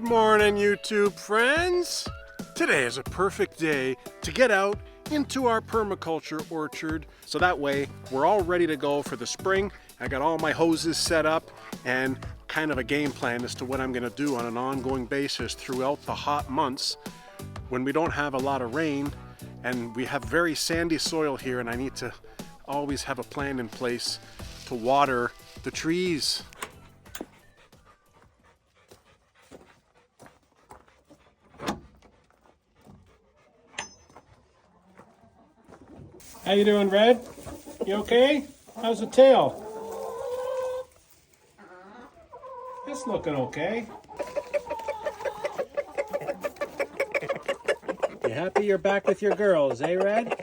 Good morning, YouTube friends. Today is a perfect day to get out into our permaculture orchard, so that way we're all ready to go for the spring. I got all my hoses set up and kind of a game plan as to what I'm going to do on an ongoing basis throughout the hot months when we don't have a lot of rain and we have very sandy soil here, and I need to always have a plan in place to water the trees. How you doing, Red? You okay? How's the tail? It's looking okay. You happy you're back with your girls, eh, Red?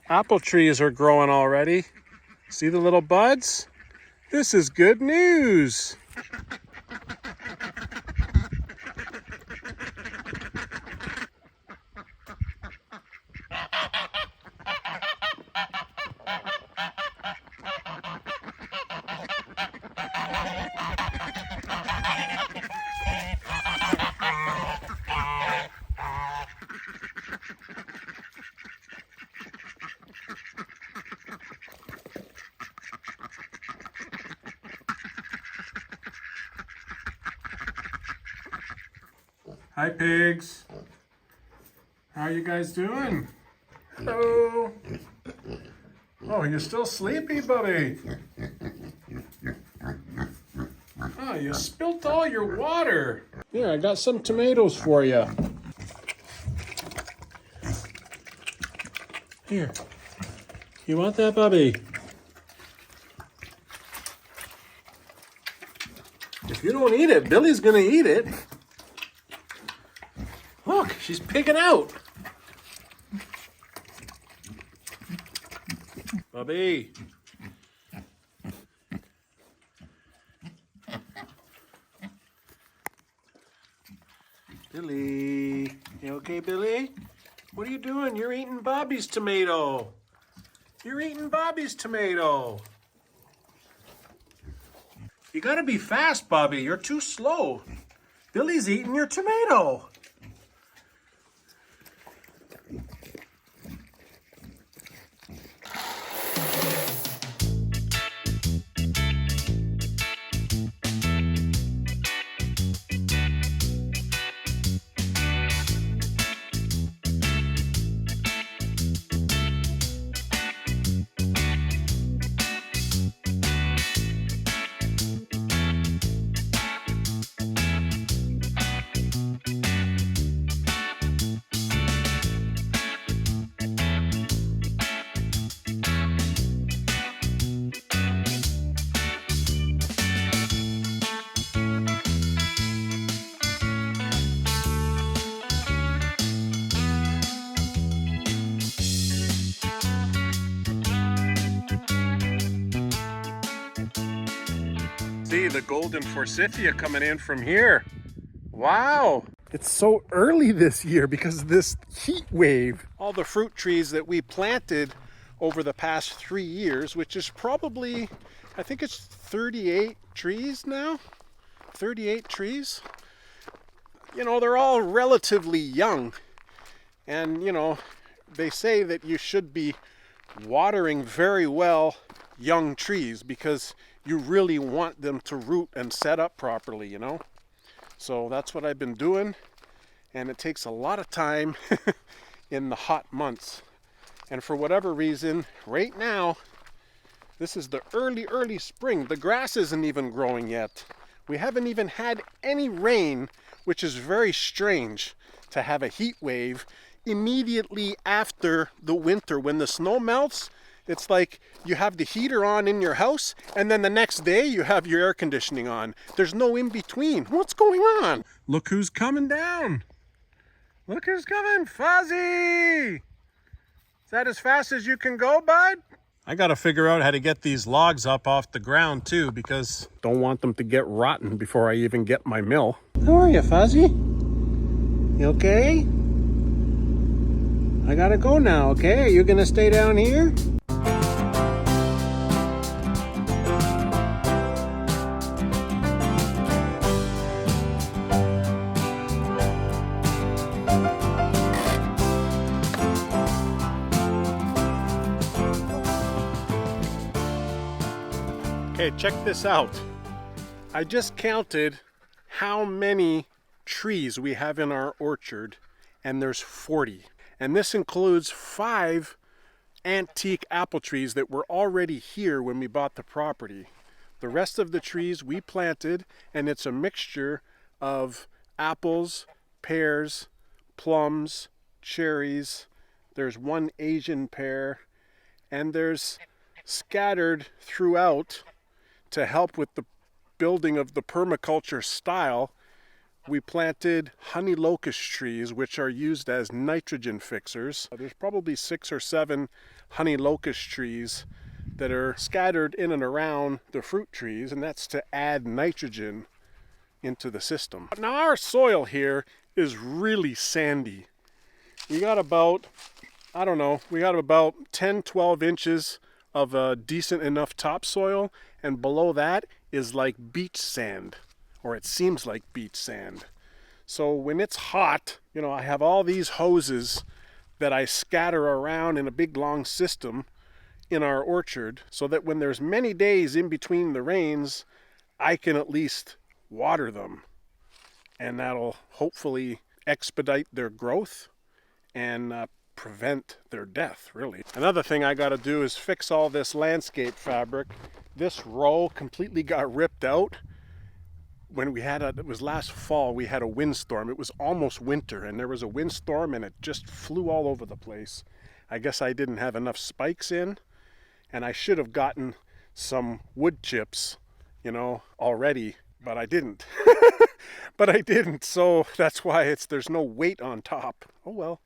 Apple trees are growing already. See the little buds? This is good news. Hi, pigs. How are you guys doing? Hello. Oh, you're still sleepy, buddy? Oh, you spilt all your water. Here, I got some tomatoes for you. Here. You want that, Bubby? If you don't eat it, Billy's gonna eat it. Look, she's pigging out. Bubby. Billy. You okay, Billy? What are you doing? You're eating Bobby's tomato. You're eating Bobby's tomato. You gotta be fast, Bobby. You're too slow. Billy's eating your tomato. See the golden forsythia coming in from here. Wow. It's so early this year because of this heat wave. All the fruit trees that we planted over the past 3 years, which is probably, I think it's 38 trees now. 38 trees. You know, they're all relatively young. And, you know, they say that you should be watering very well young trees because you really want them to root and set up properly, you know. So that's what I've been doing, and it takes a lot of time in the hot months. And for whatever reason, right now, This is the early spring. The grass isn't even growing yet. We haven't even had any rain, which is very strange to have a heat wave immediately after the winter. When the snow melts, it's like you have the heater on in your house, and then the next day you have your air conditioning on. There's no in between. What's going on? Look who's coming down. Look who's coming, Fuzzy! Is that as fast as you can go, bud? I gotta figure out how to get these logs up off the ground too, because don't want them to get rotten before I even get my mill. How are you, Fuzzy? You okay? I gotta go now, okay? Are you gonna stay down here? Okay, check this out. I just counted how many trees we have in our orchard, and there's 40. And this includes 5 antique apple trees that were already here when we bought the property. The rest of the trees we planted, and it's a mixture of apples, pears, plums, cherries. There's one Asian pear, and there's scattered throughout to help with the building of the permaculture style. We planted honey locust trees, which are used as nitrogen fixers. There's probably 6 or 7 honey locust trees that are scattered in and around the fruit trees, and that's to add nitrogen into the system. Now our soil here is really sandy. We got about, I don't know, we got about 10, 12 inches of a decent enough topsoil, and below that is like beach sand, or it seems like beach sand. So when it's hot, you know, I have all these hoses that I scatter around in a big long system in our orchard, so that when there's many days in between the rains, I can at least water them, and that'll hopefully expedite their growth and prevent their death, really. Another thing I got to do is fix all this landscape fabric. This row completely got ripped out when we had it was last fall. We had a windstorm. It was almost winter, and there was a windstorm, and it just flew all over the place. I guess I didn't have enough spikes in, and I should have gotten some wood chips, you know, already, but I didn't. So that's why there's no weight on top. Oh well.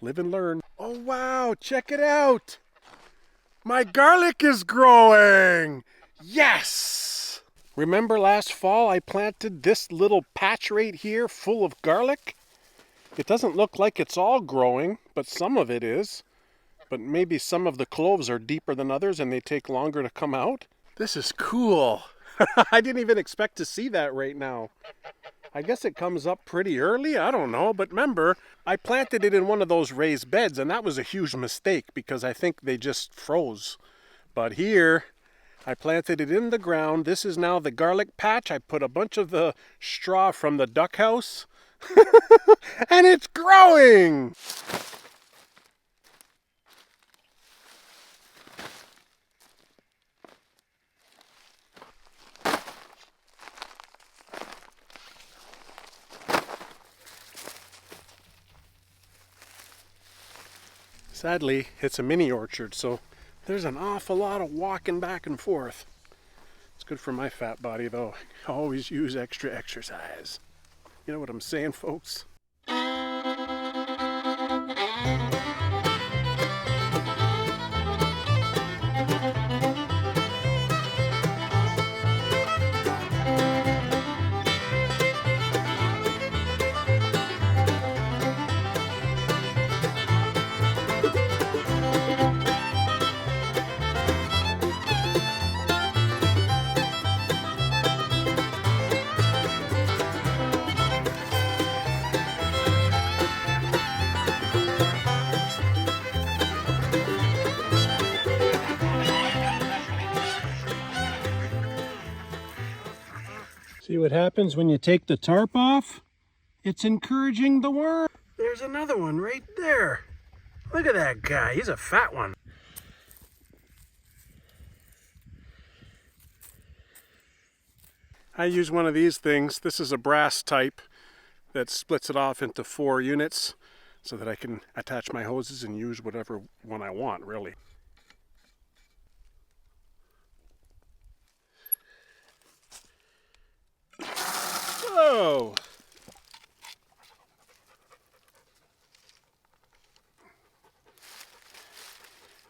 Live and learn. Oh wow, check it out. My garlic is growing. Yes! Remember last fall I planted this little patch right here full of garlic? It doesn't look like it's all growing, but some of it is. But maybe some of the cloves are deeper than others and they take longer to come out. This is cool. I didn't even expect to see that right now. I guess it comes up pretty early, I don't know, but remember, I planted it in one of those raised beds, and that was a huge mistake because I think they just froze. But here, I planted it in the ground. This is now the garlic patch. I put a bunch of the straw from the duck house, and it's growing! Sadly, it's a mini orchard, so there's an awful lot of walking back and forth. It's good for my fat body, though. I always use extra exercise. You know what I'm saying, folks? See what happens when you take the tarp off? It's encouraging the worm. There's another one right there. Look at that guy. He's a fat one. I use one of these things. This is a brass type that splits it off into 4 units so that I can attach my hoses and use whatever one I want, really. Whoa!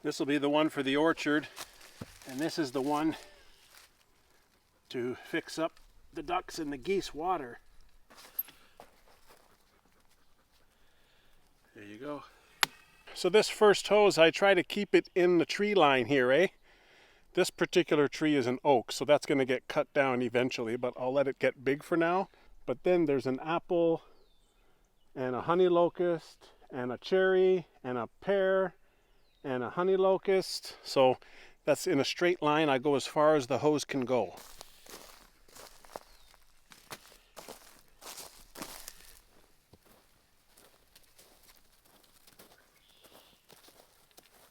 This will be the one for the orchard, and this is the one to fix up the ducks and the geese water. There you go. So this first hose, I try to keep it in the tree line here, eh? This particular tree is an oak, so that's going to get cut down eventually, but I'll let it get big for now. But then there's an apple, and a honey locust, and a cherry, and a pear, and a honey locust. So that's in a straight line. I go as far as the hose can go.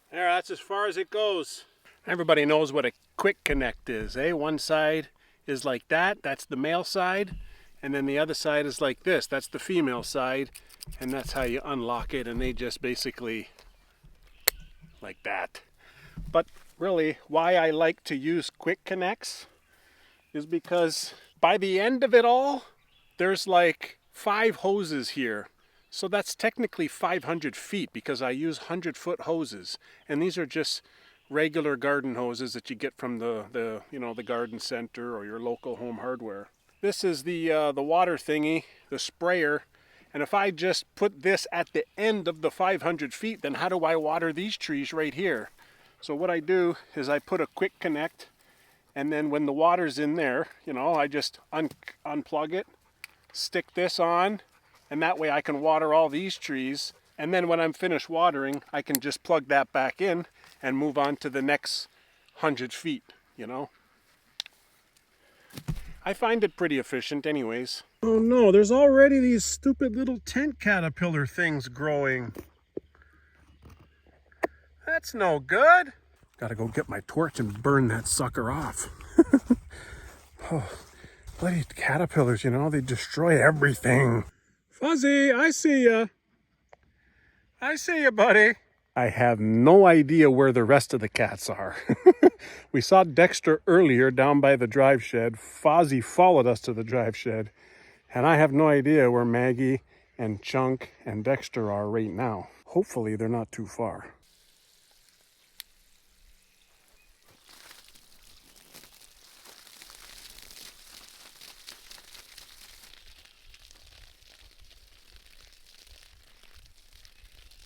There, that's as far as it goes. Everybody knows what a quick connect is, eh? One side is like that, that's the male side, and then the other side is like this, that's the female side, and that's how you unlock it, and they just basically like that. But really, why I like to use quick connects is because by the end of it all, there's like 5 hoses here. So that's technically 500 feet because I use 100-foot hoses, and these are just regular garden hoses that you get from the garden center or your local home hardware. This is the water thingy, the sprayer, and if I just put this at the end of the 500 feet, then how do I water these trees right here? So what I do is I put a quick connect, and then when the water's in there, I just unplug it, stick this on, and that way I can water all these trees, and then when I'm finished watering, I can just plug that back in and move on to the next 100 feet, I find it pretty efficient anyways. Oh no, there's already these stupid little tent caterpillar things growing. That's no good. Gotta go get my torch and burn that sucker off. Oh, bloody caterpillars, they destroy everything. Fuzzy, I see ya. I see ya, buddy. I have no idea where the rest of the cats are. We saw Dexter earlier down by the drive shed. Fozzie followed us to the drive shed. And I have no idea where Maggie and Chunk and Dexter are right now. Hopefully they're not too far.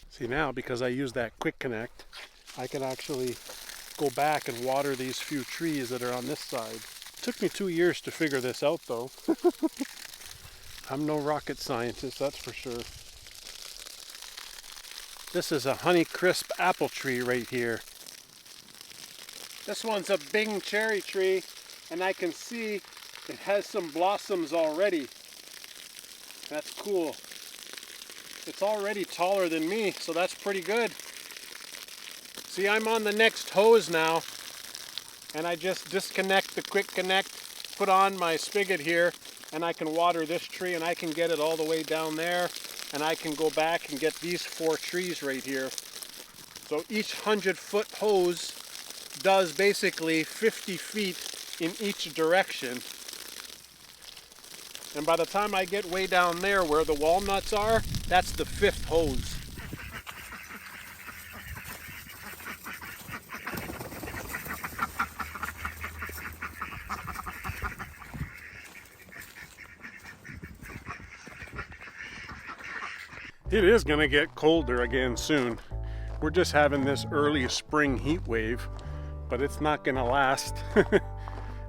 See now, because I use that quick connect, I can actually go back and water these few trees that are on this side. It took me 2 years to figure this out though. I'm no rocket scientist, that's for sure. This is a Honeycrisp apple tree right here. This one's a Bing cherry tree, and I can see it has some blossoms already. That's cool. It's already taller than me, so that's pretty good. See, I'm on the next hose now, and I just disconnect the quick connect, put on my spigot here, and I can water this tree, and I can get it all the way down there, and I can go back and get these 4 trees right here. So each 100-foot hose does basically 50 feet in each direction. And by the time I get way down there where the walnuts are, that's the 5th hose. It is going to get colder again soon. We're just having this early spring heat wave, but it's not going to last.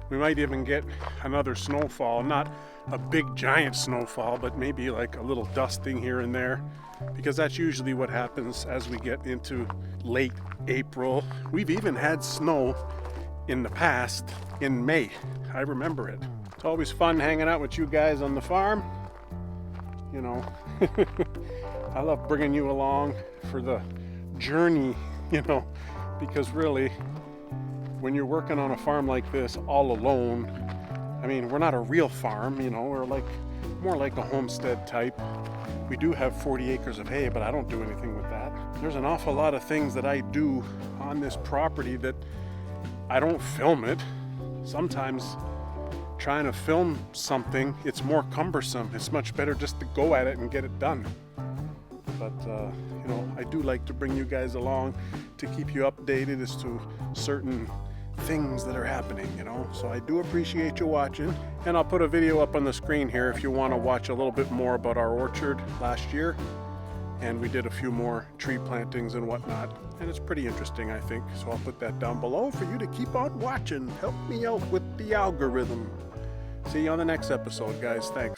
We might even get another snowfall, not a big giant snowfall, but maybe like a little dusting here and there, because that's usually what happens as we get into late April. We've even had snow in the past in May. I remember it. It's always fun hanging out with you guys on the farm. I love bringing you along for the journey, because really, when you're working on a farm like this all alone, I mean, we're not a real farm, you know, we're like more like a homestead type. We do have 40 acres of hay, but I don't do anything with that. There's an awful lot of things that I do on this property that I don't film it. Sometimes trying to film something, it's more cumbersome. It's much better just to go at it and get it done. But you know, I do like to bring you guys along to keep you updated as to certain things that are happening, you know. So I do appreciate you watching, and I'll put a video up on the screen here if you want to watch a little bit more about our orchard last year. And we did a few more tree plantings and whatnot, and it's pretty interesting, I think. So I'll put that down below for you to keep on watching. Help me out with the algorithm. See you on the next episode, guys. Thanks.